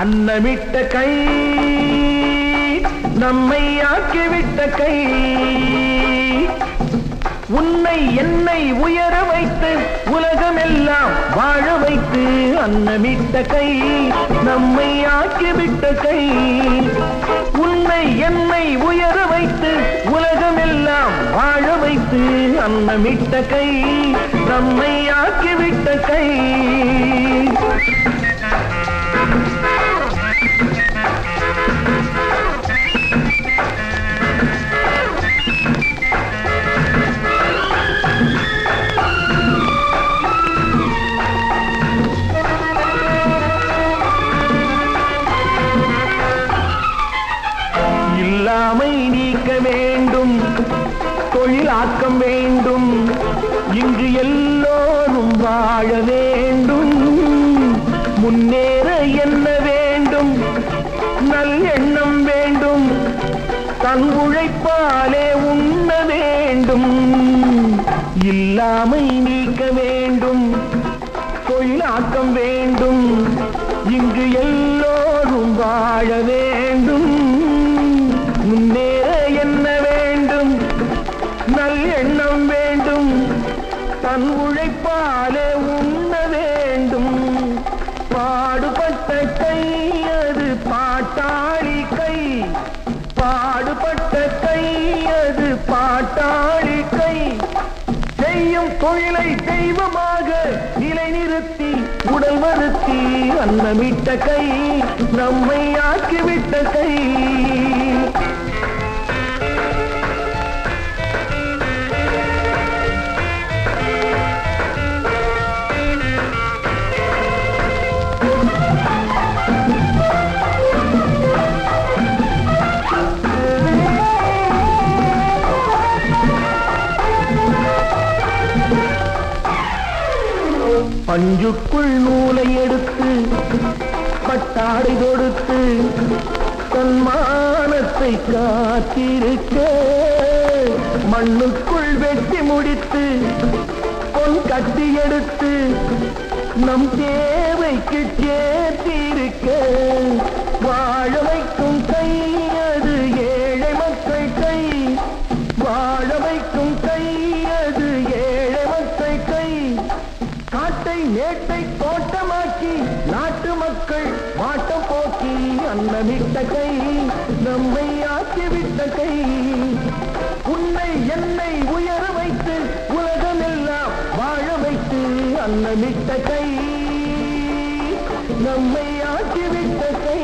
அன்னமிட்ட கை நம்மை ஆக்கிவிட்ட கை உன்னை என்னை உயர வைத்து உலகமெல்லாம் வாழ வைத்து அன்னமிட்ட கை நம்மை ஆக்கிவிட்ட கை உன்னை என்னை உயர வைத்து உலகமெல்லாம் வாழ வைத்து அன்னமிட்ட கை நம்மை ஆக்கிவிட்ட கை இல்லாமை நீக்க வேண்டும், தொழிலாக்கம் வேண்டும், இங்கு எல்லோரும் வாழ வேண்டும், முன்னேற என்ன வேண்டும், நல் எண்ணம் வேண்டும், தன் உழைப்பாலே உண்ண வேண்டும். இல்லாமை நீக்க வேண்டும், தொழிலாக்கம் வேண்டும், இங்கு எல்லோரும் வாழ வேண்டும், முன்னேற என்ன வேண்டும், நல் எண்ணம் வேண்டும், தன் உழைப்பாலே உண்ண வேண்டும். பாடுபட்ட கை அது பாட்டாளி கை, பாடுபட்ட கை அது பாட்டாளி கை, செய்யும் தொழிலை தெய்வமாக நிலைநிறுத்தி உடல் வருத்தி அன்னமிட்ட கை நம்மை ஆக்கிவிட்ட கை. பஞ்சுக்குள் நூலை எடுத்து பட்டாடை கொடுத்து தன்மானத்தை காத்திருக்க, மண்ணுக்குள் வெட்டி முடித்து பொன் கட்டி எடுத்து நம் தேவைக்கு சேர்த்திருக்க, வாழ வைக்கும் கை அது ஏழை மக்கள் கை, வாழ வைக்கும் கை அது ஏழை மக்கள் கை, காட்டை மேட்டை தோட்டமாக்கி நாட்டு மக்கள் வாட்டம் போக்கி அன்னமிட்ட கை நம்மை ஆக்கிவிட்ட கை, உன்னை என்னை உயர வைத்து உலகமெல்லாம் வாழ வைத்து அன்னமிட்ட கை நம்மை ஆக்கிவிட்ட கை.